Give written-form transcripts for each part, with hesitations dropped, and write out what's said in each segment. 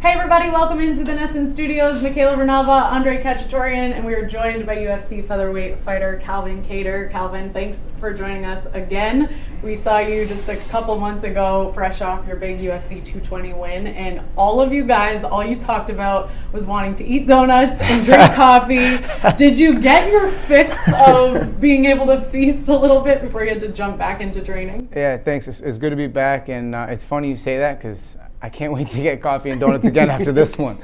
Hey everybody, welcome into the Nesson Studios. Michaela Renava, Andre Khatchatorian, and we are joined by UFC featherweight fighter Calvin Kattar. Calvin, thanks for joining us again. We saw you just a couple months ago, fresh off your big UFC 220 win, and all of you guys, all you talked about was wanting to eat donuts and drink coffee. Did you get your fix of being able to feast a little bit before you had to jump back into training? Yeah, thanks. It's good to be back, and it's funny you say that because I can't wait to get coffee and donuts again after this one.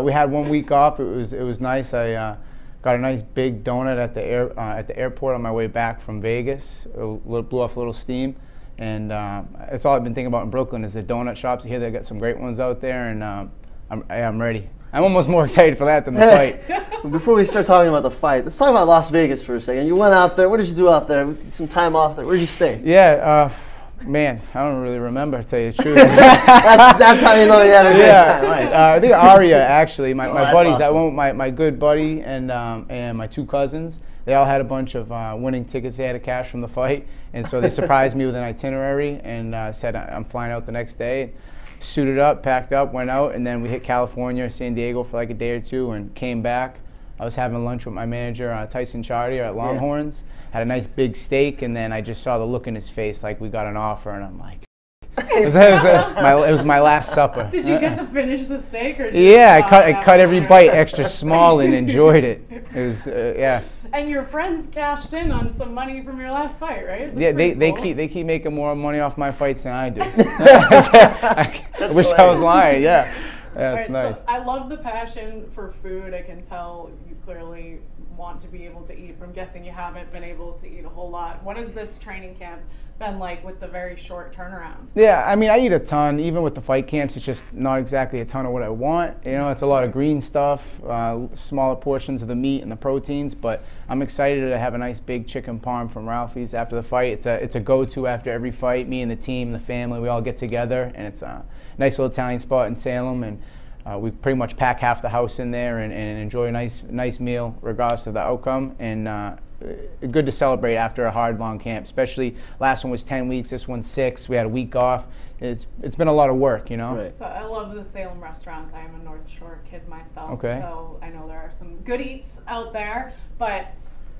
We had 1 week off. It was nice. I got a nice big donut at the airport on my way back from Vegas. Blew off a little steam, and that's all I've been thinking about in Brooklyn is the donut shops. I hear they got some great ones out there, and I'm ready. I'm almost more excited for that than the fight. Before we start talking about the fight, let's talk about Las Vegas for a second. You went out there. What did you do out there? Some time off there. Where did you stay? Yeah. Man, I don't really remember, to tell you the truth. that's how you know you had a good time, right? I think Aria, actually, my buddies. Awesome. I went with my good buddy and my two cousins. They all had a bunch of winning tickets they had to cash from the fight, and so they surprised me with an itinerary and said I'm flying out the next day. Suited up, packed up, went out, and then we hit California, San Diego for like a day or two, and came back. I was having lunch with my manager, Tyson Chartier at Longhorns. Yeah. Had a nice big steak, and then I just saw the look in his face like we got an offer, and I'm like, it was my last supper. Did you get to finish the steak? Or yeah, I cut every bite extra small and enjoyed it. It was, yeah. And your friends cashed in on some money from your last fight, right? That's they keep making more money off my fights than I do. I wish I was lying, yeah. Yeah, that's nice. So I love the passion for food. I can tell you clearly want to be able to eat. I'm guessing you haven't been able to eat a whole lot. What has this training camp been like with the very short turnaround? Yeah, I mean, I eat a ton. Even with the fight camps, it's just not exactly a ton of what I want. You know, it's a lot of green stuff, smaller portions of the meat and the proteins. But I'm excited to have a nice big chicken parm from Ralphie's after the fight. It's a go-to after every fight. Me and the team, the family, we all get together, and it's a nice little Italian spot in Salem, and we pretty much pack half the house in there and enjoy a nice meal regardless of the outcome, and good to celebrate after a hard long camp. Especially last one was 10 weeks, this one's 6. We had a week off. It's been a lot of work, you know. Right. So I love the Salem restaurants. I am a North Shore kid myself, okay. So I know there are some good eats out there, but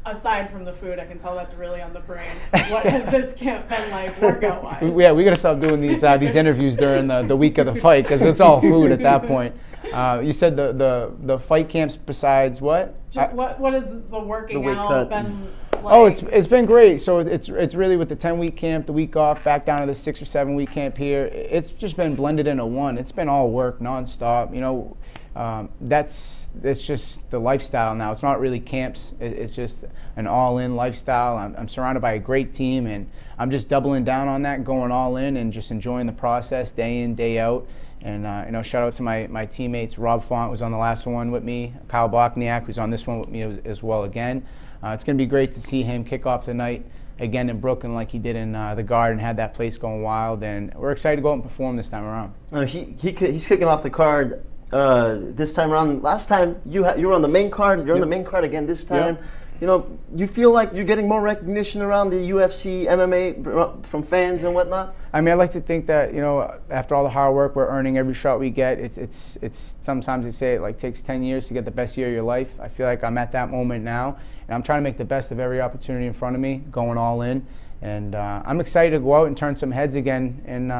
aside from the food, I can tell that's really on the brain. What has this camp been like workout-wise? Yeah, we got to stop doing these interviews during the week of the fight because it's all food at that point. You said the fight camps besides what? What has the working out been like? Oh, it's been great. So it's really with the 10-week camp, the week off, back down to the 6 or 7 week camp here. It's just been blended into one. It's been all work nonstop. You know. It's just the lifestyle now. It's not really camps. It's just an all-in lifestyle. I'm surrounded by a great team, and I'm just doubling down on that, going all in, and just enjoying the process day in, day out. And you know, shout out to my teammates. Rob Font was on the last one with me. Kyle Bochniak, who's on this one with me as well again. It's going to be great to see him kick off the night again in Brooklyn like he did in the Garden, had that place going wild, and we're excited to go out and perform this time around. He's kicking off the card this time around. Last time you were on the main card. You're on the main card again this time. Yep. You know, you feel like you're getting more recognition around the UFC, MMA from fans and whatnot? I mean, I like to think that, you know, after all the hard work, we're earning every shot we get. It's sometimes they say it like takes 10 years to get the best year of your life. I feel like I'm at that moment now, and I'm trying to make the best of every opportunity in front of me, going all in. And I'm excited to go out and turn some heads again in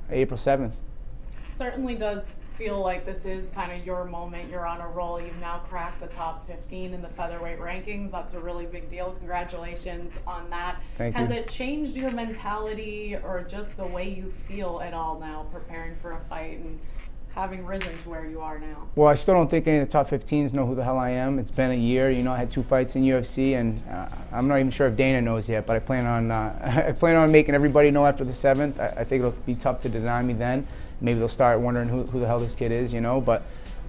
April 7th. Certainly does feel like this is kind of your moment. You're on a roll. You've now cracked the top 15 in the featherweight rankings. That's a really big deal. Congratulations on that. Thank you. Has it changed your mentality or just the way you feel at all now preparing for a fight and having risen to where you are now? Well, I still don't think any of the top 15s know who the hell I am. It's been a year. You know, I had 2 fights in UFC, and I'm not even sure if Dana knows yet, but I plan on making everybody know after the 7th. I think it'll be tough to deny me then. Maybe they'll start wondering who the hell this kid is, you know. But,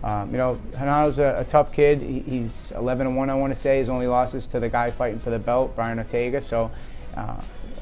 you know, Renato's a tough kid. He's 11-1, I want to say. His only losses to the guy fighting for the belt, Brian Ortega. So,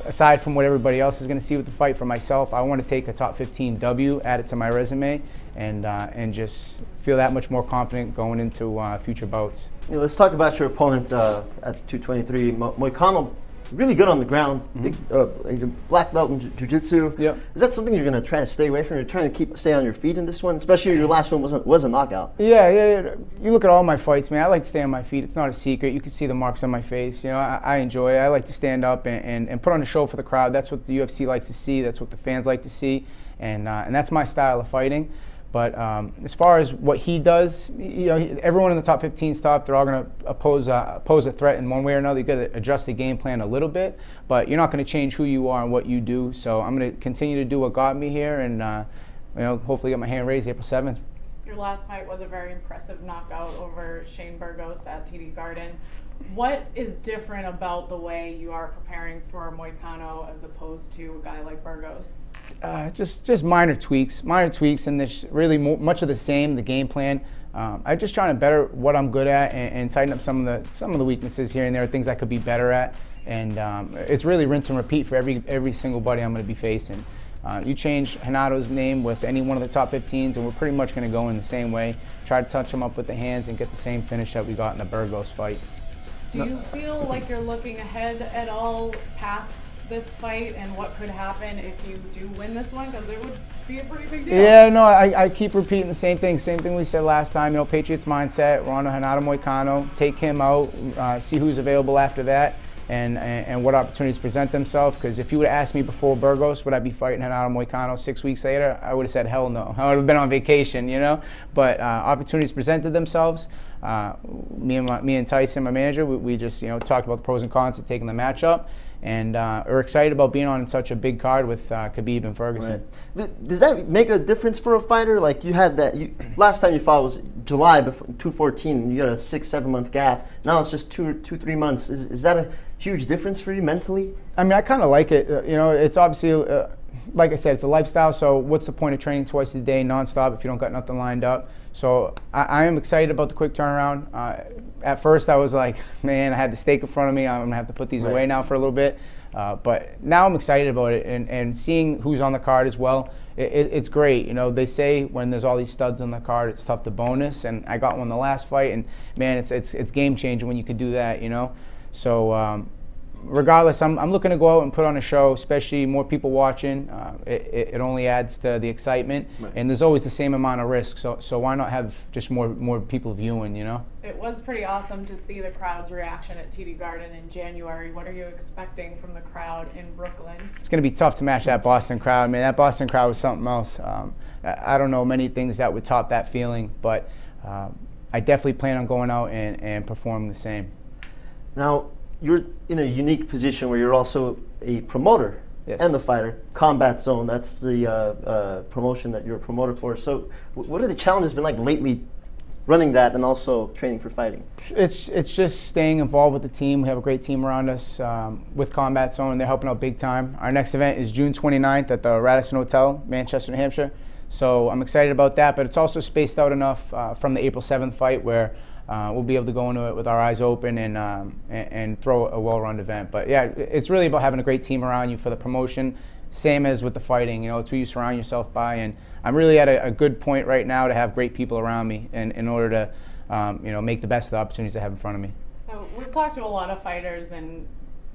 aside from what everybody else is going to see with the fight, for myself, I want to take a top 15 W, add it to my resume, and just feel that much more confident going into future bouts. You know, let's talk about your opponent at 223. Moicano really good on the ground. He's a black belt in jiu-jitsu. Yep. Is that something you're going to try to stay away from? You're trying to stay on your feet in this one, especially your last one was a knockout. Yeah. You look at all my fights, man. I like to stay on my feet. It's not a secret. You can see the marks on my face. You know, I enjoy it. I like to stand up and put on a show for the crowd. That's what the UFC likes to see. That's what the fans like to see, and that's my style of fighting. But as far as what he does, you know, everyone in the top 15 stuff, they're all going to pose a threat in one way or another. You got to adjust the game plan a little bit, but you're not going to change who you are and what you do. So I'm going to continue to do what got me here, and you know, hopefully get my hand raised April 7th. Your last fight was a very impressive knockout over Shane Burgos at TD Garden. What is different about the way you are preparing for Moicano as opposed to a guy like Burgos? Just minor tweaks, and there's really much of the same. The game plan. I'm just trying to better what I'm good at and tighten up some of the weaknesses here and there, things I could be better at. And it's really rinse and repeat for every single buddy I'm going to be facing. You change Renato's name with any one of the top 15s, and we're pretty much going to go in the same way. Try to touch him up with the hands and get the same finish that we got in the Burgos fight. Do you feel like you're looking ahead at all past this fight and what could happen if you do win this one? Because it would be a pretty big deal. Yeah, no, I keep repeating the same thing we said last time. You know, Patriots mindset. We're on to Renato Moicano. Take him out. See who's available after that, and what opportunities present themselves. Because if you would have asked me before Burgos, would I be fighting Renato Moicano 6 weeks later? I would have said hell no. I would have been on vacation, you know. But opportunities presented themselves. Me and Tyson, my manager, we just talked about the pros and cons of taking the matchup, and we're excited about being on such a big card with Khabib and Ferguson. Right. Does that make a difference for a fighter? Like you had that last time you fought was July 2014. You got a 6-7 month gap. Now it's just 2-3 months. Is that a huge difference for you mentally? I mean, I kind of like it. You know, it's obviously. Like I said, it's a lifestyle, so what's the point of training twice a day nonstop if you don't got nothing lined up? So I am excited about the quick turnaround. At first I was like, man, I had the steak in front of me. I'm going to have to put these away now for a little bit. But now I'm excited about it, and seeing who's on the card as well, it's great. You know, they say when there's all these studs on the card, it's tough to bonus, and I got one the last fight, and man, it's game changing when you could do that, you know? So regardless, I'm looking to go out and put on a show, especially more people watching. It only adds to the excitement, and there's always the same amount of risk. So why not have just more people viewing, you know? It was pretty awesome to see the crowd's reaction at TD Garden in January. What are you expecting from the crowd in Brooklyn? It's going to be tough to match that Boston crowd. I mean, that Boston crowd was something else. I don't know many things that would top that feeling, but I definitely plan on going out and performing the same. Now, you're in a unique position where you're also a promoter and the fighter. Combat Zone, that's the promotion that you're a promoter for. So what are the challenges been like lately running that and also training for fighting? It's just staying involved with the team. We have a great team around us with Combat Zone, and they're helping out big time. Our next event is June 29th at the Radisson Hotel, Manchester, New Hampshire. So I'm excited about that, but it's also spaced out enough from the April 7th fight where we'll be able to go into it with our eyes open and throw a well-run event. But yeah, it's really about having a great team around you for the promotion, same as with the fighting. You know, it's who you surround yourself by, and I'm really at a good point right now to have great people around me in order to make the best of the opportunities I have in front of me. So we've talked to a lot of fighters, and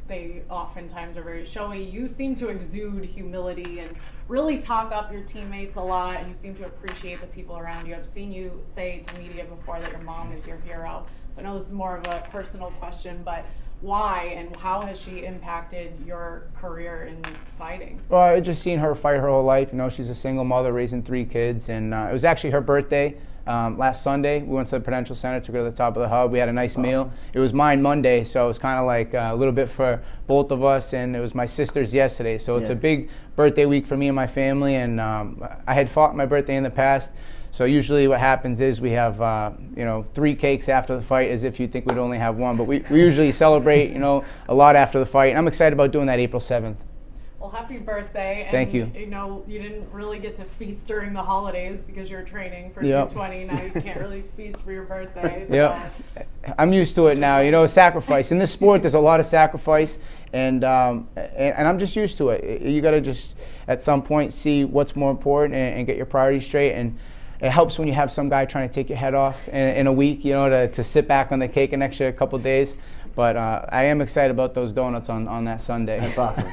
they oftentimes are very showy. You seem to exude humility and really talk up your teammates a lot, and you seem to appreciate the people around you. I've seen you say to media before that your mom is your hero. So I know this is more of a personal question, but why and how has she impacted your career in fighting? Well, I just seen her fight her whole life. You know, she's a single mother raising 3 kids, and it was actually her birthday. Last Sunday, we went to the Prudential Center, took her to the top of the hub. We had a nice meal. It was mine Monday, so it was kind of like a little bit for both of us, and it was my sister's yesterday. So it's a big birthday week for me and my family, and I had fought my birthday in the past. So usually what happens is we have 3 cakes after the fight, as if you'd think we'd only have 1. But we usually celebrate a lot after the fight, and I'm excited about doing that April 7th. Well, happy birthday. And, thank you. You know, you didn't really get to feast during the holidays because you're training for 220. Now you can't really feast for your birthday. So. I'm used to it now. You know, sacrifice. In this sport, there's a lot of sacrifice, and I'm just used to it. You got to just, at some point, see what's more important and get your priorities straight. And it helps when you have some guy trying to take your head off in a week, to sit back on the cake an extra couple of days. But I am excited about those donuts on that Sunday. That's awesome.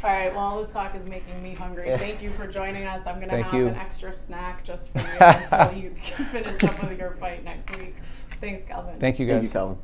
All right, well, this talk is making me hungry. Thank you for joining us. I'm going to have an extra snack just for you until you finish up with your fight next week. Thanks, Calvin. Thank you, guys. Thank you, Calvin.